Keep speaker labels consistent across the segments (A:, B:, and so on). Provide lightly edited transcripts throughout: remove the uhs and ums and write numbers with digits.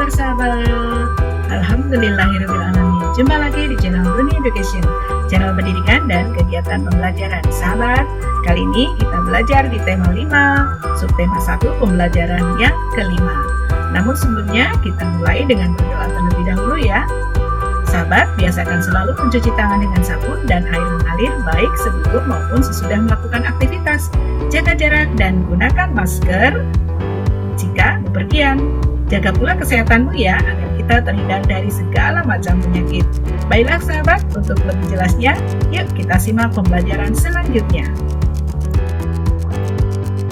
A: kabar sahabat? Alhamdulillahirrahmanirrahim. Jumpa lagi di channel Dunia Education, channel pendidikan dan kegiatan pembelajaran. Sahabat, kali ini kita belajar di tema 5, subtema 1 pembelajaran yang kelima. Namun sebelumnya kita mulai dengan berdoa terlebih dahulu ya. Sahabat, biasakan selalu mencuci tangan dengan sabun dan air mengalir baik sebelum maupun sesudah melakukan aktivitas. Jaga jarak dan gunakan masker jika bepergian. Jaga pula kesehatanmu ya, agar kita terhindar dari segala macam penyakit. Baiklah sahabat, untuk lebih jelasnya, yuk kita simak pembelajaran selanjutnya.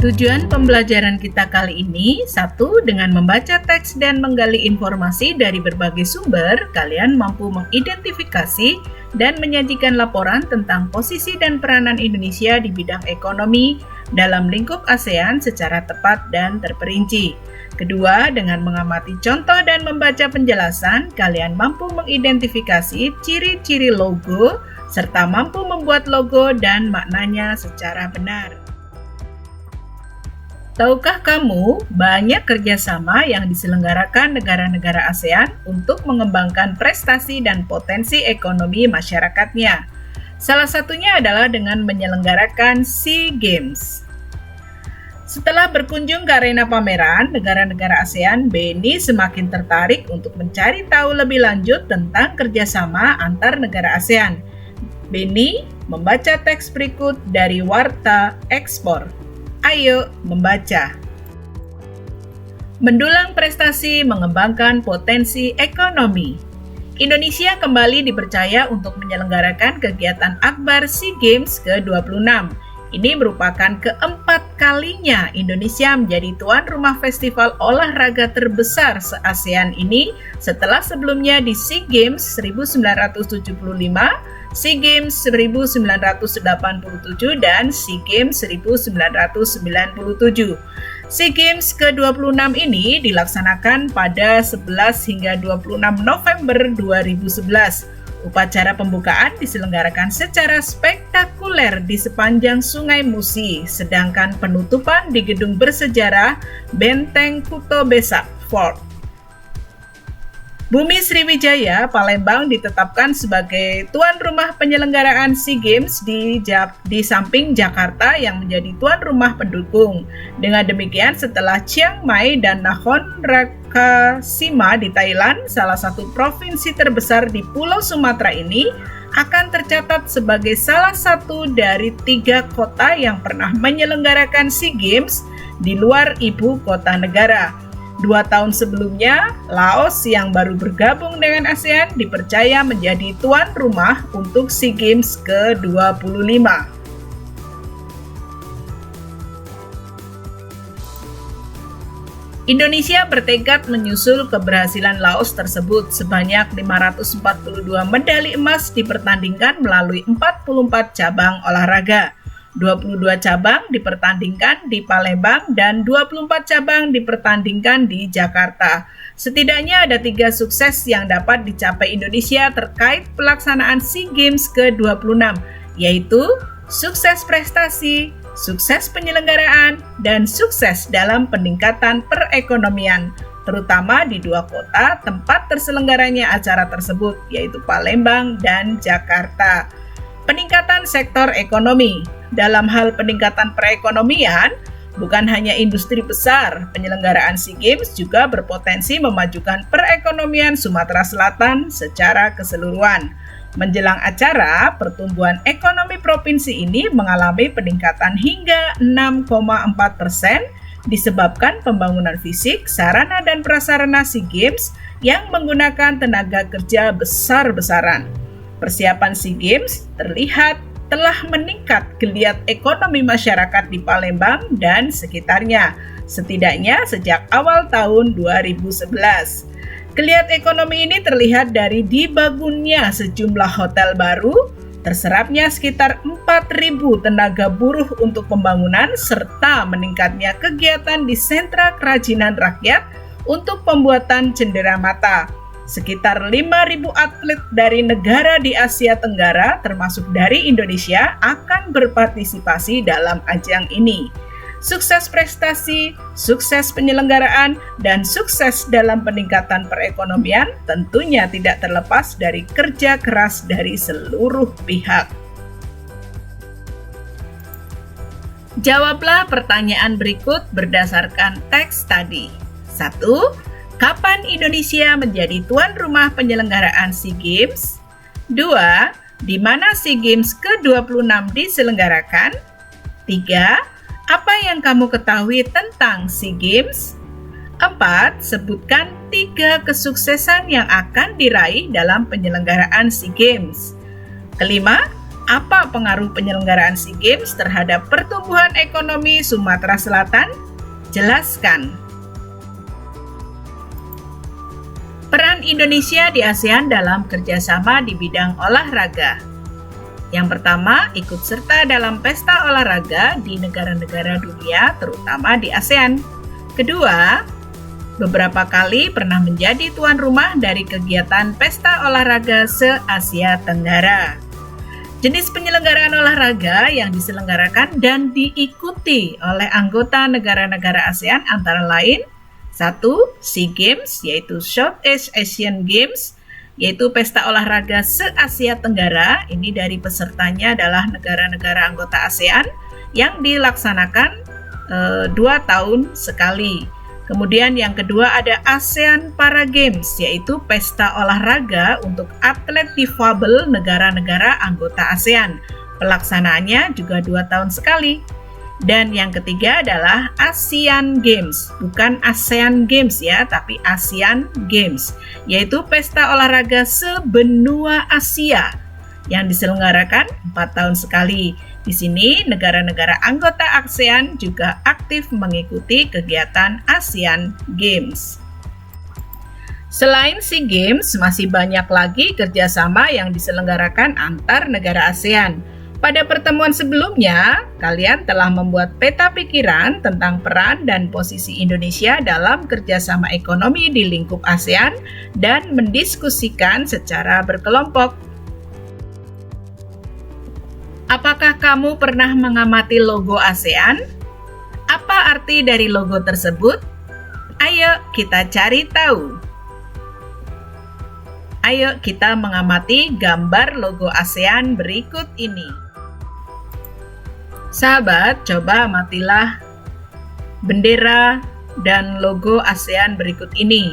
A: Tujuan pembelajaran kita kali ini, 1. Dengan membaca teks dan menggali informasi dari berbagai sumber, kalian mampu mengidentifikasi dan menyajikan laporan tentang posisi dan peranan Indonesia di bidang ekonomi dalam lingkup ASEAN secara tepat dan terperinci. Kedua, dengan mengamati contoh dan membaca penjelasan, kalian mampu mengidentifikasi ciri-ciri logo serta mampu membuat logo dan maknanya secara benar. Tahukah kamu, banyak kerjasama yang diselenggarakan negara-negara ASEAN untuk mengembangkan prestasi dan potensi ekonomi masyarakatnya. Salah satunya adalah dengan menyelenggarakan SEA Games. Setelah berkunjung ke arena pameran, negara-negara ASEAN, Beni semakin tertarik untuk mencari tahu lebih lanjut tentang kerjasama antar negara ASEAN. Beni membaca teks berikut dari Warta Ekspor. Ayo membaca. Mendulang prestasi mengembangkan potensi ekonomi. Indonesia kembali dipercaya untuk menyelenggarakan kegiatan Akbar SEA Games ke-26. Ini merupakan keempat kalinya Indonesia menjadi tuan rumah festival olahraga terbesar se-ASEAN ini setelah sebelumnya di SEA Games 1975, SEA Games 1987, dan SEA Games 1997. SEA Games ke-26 ini dilaksanakan pada 11 hingga 26 November 2011. Upacara pembukaan diselenggarakan secara spektakuler di sepanjang Sungai Musi, sedangkan penutupan di gedung bersejarah Benteng Kuto Besak Fort. Bumi Sriwijaya, Palembang ditetapkan sebagai tuan rumah penyelenggaraan SEA Games di samping Jakarta yang menjadi tuan rumah pendukung. Dengan demikian, setelah Chiang Mai dan Nakhon Ratchasima di Thailand, salah satu provinsi terbesar di Pulau Sumatera ini akan tercatat sebagai salah satu dari 3 kota yang pernah menyelenggarakan SEA Games di luar ibu kota negara. 2 tahun sebelumnya, Laos yang baru bergabung dengan ASEAN dipercaya menjadi tuan rumah untuk SEA Games ke-25. Indonesia bertekad menyusul keberhasilan Laos tersebut. Sebanyak 542 medali emas dipertandingkan melalui 44 cabang olahraga. 22 cabang dipertandingkan di Palembang dan 24 cabang dipertandingkan di Jakarta. Setidaknya ada 3 sukses yang dapat dicapai Indonesia terkait pelaksanaan SEA Games ke-26, yaitu sukses prestasi, sukses penyelenggaraan, dan sukses dalam peningkatan perekonomian, terutama di 2 kota tempat terselenggaranya acara tersebut, yaitu Palembang dan Jakarta. Peningkatan sektor ekonomi. Dalam hal peningkatan perekonomian, bukan hanya industri besar, penyelenggaraan SEA Games juga berpotensi memajukan perekonomian Sumatera Selatan secara keseluruhan. Menjelang acara, pertumbuhan ekonomi provinsi ini mengalami peningkatan hingga 6,4% disebabkan pembangunan fisik, sarana dan prasarana SEA Games yang menggunakan tenaga kerja besar-besaran. Persiapan SEA Games terlihat telah meningkat geliat ekonomi masyarakat di Palembang dan sekitarnya, setidaknya sejak awal tahun 2011. Geliat ekonomi ini terlihat dari dibangunnya sejumlah hotel baru, terserapnya sekitar 4.000 tenaga buruh untuk pembangunan, serta meningkatnya kegiatan di sentra kerajinan rakyat untuk pembuatan cendera mata. Sekitar 5.000 atlet dari negara di Asia Tenggara, termasuk dari Indonesia, akan berpartisipasi dalam ajang ini. Sukses prestasi, sukses penyelenggaraan, dan sukses dalam peningkatan perekonomian tentunya tidak terlepas dari kerja keras dari seluruh pihak. Jawablah pertanyaan berikut berdasarkan teks tadi. 1. Kapan Indonesia menjadi tuan rumah penyelenggaraan SEA Games? 2. Di mana SEA Games ke-26 diselenggarakan? 3. Apa yang kamu ketahui tentang SEA Games? 4. Sebutkan 3 kesuksesan yang akan diraih dalam penyelenggaraan SEA Games. Kelima, apa pengaruh penyelenggaraan SEA Games terhadap pertumbuhan ekonomi Sumatera Selatan? Jelaskan. Peran Indonesia di ASEAN dalam kerjasama di bidang olahraga. Yang pertama, ikut serta dalam pesta olahraga di negara-negara dunia, terutama di ASEAN. Kedua, beberapa kali pernah menjadi tuan rumah dari kegiatan pesta olahraga se-Asia Tenggara. Jenis penyelenggaraan olahraga yang diselenggarakan dan diikuti oleh anggota negara-negara ASEAN antara lain 1. SEA Games, yaitu Southeast Asian Games, yaitu pesta olahraga se-Asia Tenggara. Ini dari pesertanya adalah negara-negara anggota ASEAN yang dilaksanakan 2 tahun sekali. Kemudian yang kedua ada ASEAN Para Games, yaitu pesta olahraga untuk atlet difabel negara-negara anggota ASEAN. Pelaksanaannya juga 2 tahun sekali. Dan yang ketiga adalah ASEAN Games, bukan ASEAN Games ya, tapi ASEAN Games, yaitu pesta olahraga sebenua Asia yang diselenggarakan 4 tahun sekali. Di sini negara-negara anggota ASEAN juga aktif mengikuti kegiatan ASEAN Games. Selain SEA Games, masih banyak lagi kerjasama yang diselenggarakan antar negara ASEAN. Pada pertemuan sebelumnya, kalian telah membuat peta pikiran tentang peran dan posisi Indonesia dalam kerjasama ekonomi di lingkup ASEAN dan mendiskusikan secara berkelompok. Apakah kamu pernah mengamati logo ASEAN? Apa arti dari logo tersebut? Ayo kita cari tahu. Ayo kita mengamati gambar logo ASEAN berikut ini. Sahabat, coba amatilah bendera dan logo ASEAN berikut ini.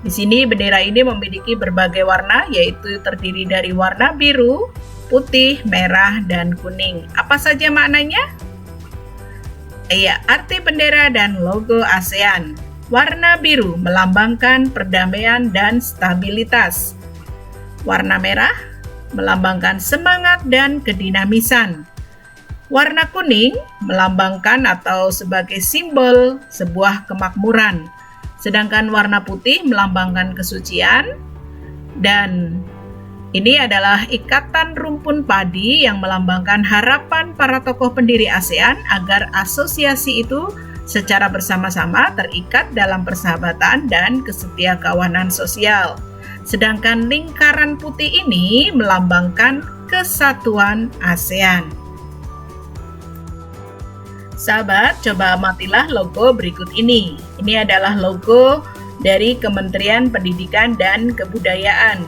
A: Di sini bendera ini memiliki berbagai warna, yaitu terdiri dari warna biru, putih, merah, dan kuning. Apa saja maknanya? Iya, arti bendera dan logo ASEAN. Warna biru melambangkan perdamaian dan stabilitas. Warna merah melambangkan semangat dan kedinamisan. Warna kuning melambangkan atau sebagai simbol sebuah kemakmuran. Sedangkan warna putih melambangkan kesucian. Dan ini adalah ikatan rumpun padi yang melambangkan harapan para tokoh pendiri ASEAN agar asosiasi itu secara bersama-sama terikat dalam persahabatan dan kesetiakawanan sosial. Sedangkan lingkaran putih ini melambangkan kesatuan ASEAN. Sahabat, coba amatilah logo berikut ini. Ini adalah logo dari Kementerian Pendidikan dan Kebudayaan.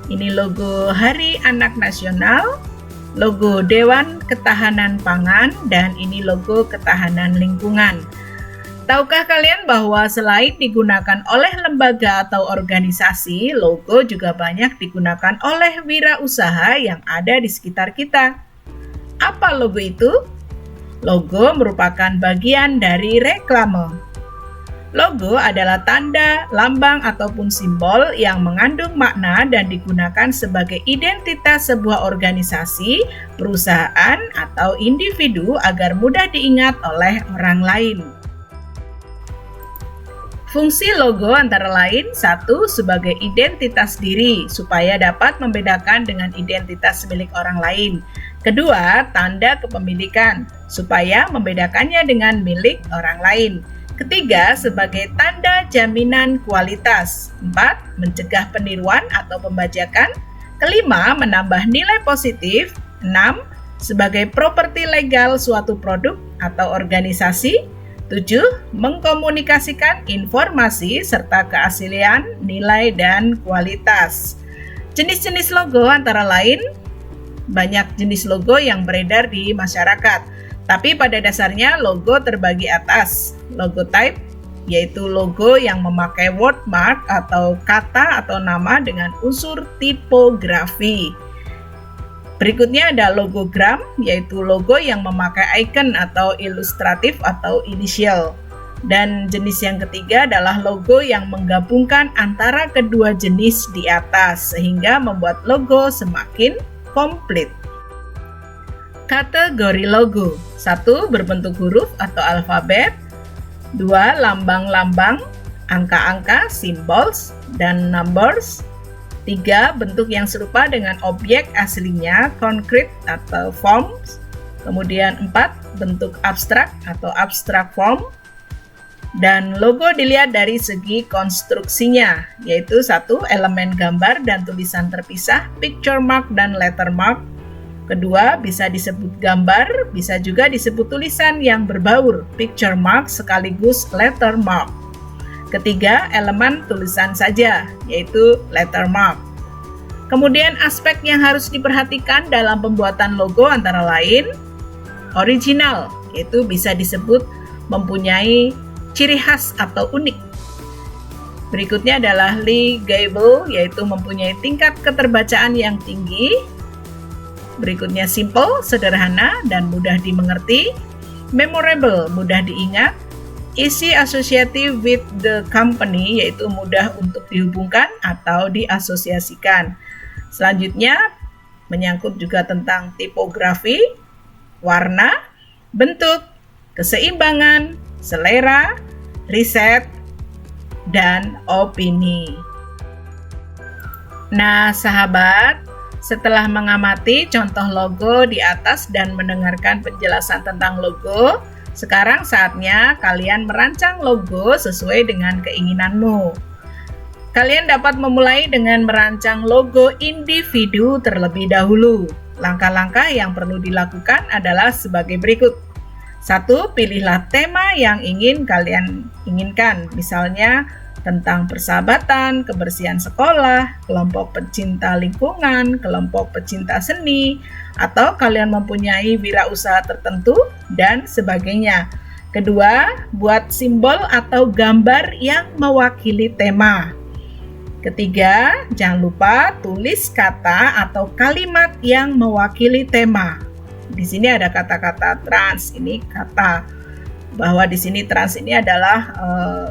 A: Ini logo Hari Anak Nasional, logo Dewan Ketahanan Pangan, dan ini logo Ketahanan Lingkungan. Tahukah kalian bahwa selain digunakan oleh lembaga atau organisasi, logo juga banyak digunakan oleh wirausaha yang ada di sekitar kita. Apa logo itu? Logo merupakan bagian dari reklame. Logo adalah tanda, lambang, ataupun simbol yang mengandung makna dan digunakan sebagai identitas sebuah organisasi, perusahaan, atau individu agar mudah diingat oleh orang lain. Fungsi logo antara lain, 1. Sebagai identitas diri, supaya dapat membedakan dengan identitas milik orang lain. Kedua, tanda kepemilikan, supaya membedakannya dengan milik orang lain. Ketiga, sebagai tanda jaminan kualitas. 4. Mencegah peniruan atau pembajakan. Kelima, menambah nilai positif. 6. Sebagai properti legal suatu produk atau organisasi. 7. Mengkomunikasikan informasi serta keaslian, nilai, dan kualitas. Jenis-jenis logo antara lain, banyak jenis logo yang beredar di masyarakat. Tapi pada dasarnya logo terbagi atas. Logo type, yaitu logo yang memakai wordmark atau kata atau nama dengan unsur tipografi. Berikutnya ada logogram, yaitu logo yang memakai icon atau ilustratif atau inisial. Dan jenis yang ketiga adalah logo yang menggabungkan antara kedua jenis di atas, sehingga membuat logo semakin komplit. Kategori logo. 1. Berbentuk huruf atau alfabet. 2. Lambang-lambang, angka-angka, symbols, dan numbers. 3. Bentuk yang serupa dengan objek aslinya, concrete atau forms. Kemudian 4. Bentuk abstrak atau abstract form. Dan logo dilihat dari segi konstruksinya, yaitu 1. Elemen gambar dan tulisan terpisah, picture mark dan letter mark. Kedua, bisa disebut gambar, bisa juga disebut tulisan yang berbaur, picture mark sekaligus letter mark. Ketiga, elemen tulisan saja, yaitu letter mark. Kemudian aspek yang harus diperhatikan dalam pembuatan logo antara lain original, yaitu bisa disebut mempunyai ciri khas atau unik. Berikutnya adalah legible, yaitu mempunyai tingkat keterbacaan yang tinggi. Berikutnya simple, sederhana dan mudah dimengerti. Memorable, mudah diingat. Easy associative with the company, yaitu mudah untuk dihubungkan atau diasosiasikan. Selanjutnya, menyangkut juga tentang tipografi, warna, bentuk, keseimbangan, selera, riset, dan opini. Nah, sahabat, setelah mengamati contoh logo di atas dan mendengarkan penjelasan tentang logo, sekarang saatnya kalian merancang logo sesuai dengan keinginanmu. Kalian dapat memulai dengan merancang logo individu terlebih dahulu. Langkah-langkah yang perlu dilakukan adalah sebagai berikut. 1. Pilihlah tema yang ingin kalian inginkan. Misalnya tentang persahabatan, kebersihan sekolah, kelompok pecinta lingkungan, kelompok pecinta seni, atau kalian mempunyai wirausaha tertentu, dan sebagainya. Kedua, buat simbol atau gambar yang mewakili tema. Ketiga, jangan lupa tulis kata atau kalimat yang mewakili tema. Di sini ada kata-kata trans, ini kata bahwa di sini trans ini adalah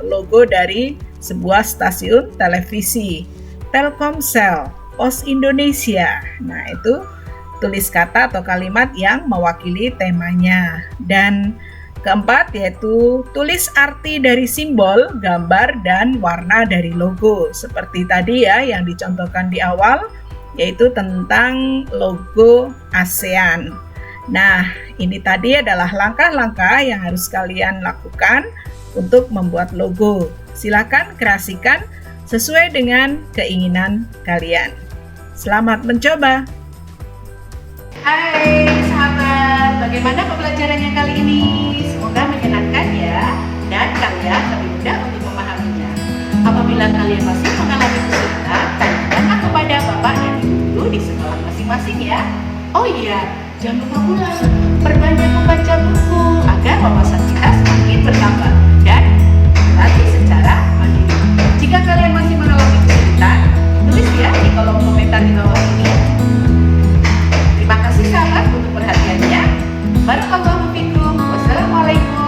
A: logo dari sebuah stasiun televisi, Telkomsel, Pos Indonesia. Nah, itu tulis kata atau kalimat yang mewakili temanya. Dan keempat, yaitu tulis arti dari simbol, gambar, dan warna dari logo. Seperti tadi ya yang dicontohkan di awal, yaitu tentang logo ASEAN. Nah, ini tadi adalah langkah-langkah yang harus kalian lakukan untuk membuat logo. Silakan kreasikan sesuai dengan keinginan kalian. Selamat mencoba.
B: Hai sahabat, bagaimana pembelajarannya kali ini? Semoga menyenangkan ya, dan kalian lebih mudah untuk memahaminya. Apabila kalian masih mengalami kesulitan, tanyakan kepada Bapak dan Ibu guru di sekolah masing-masing ya. Oh iya, jangan lupa pula perbanyak membaca buku agar wawasan kita semakin bertambah dan berlatih secara mandiri. Jika kalian masih mengalami kesulitan, tulis ya di kolom komentar di bawah ini. Terima kasih sahabat untuk perhatiannya. Barakallahu fikum. Wassalamualaikum.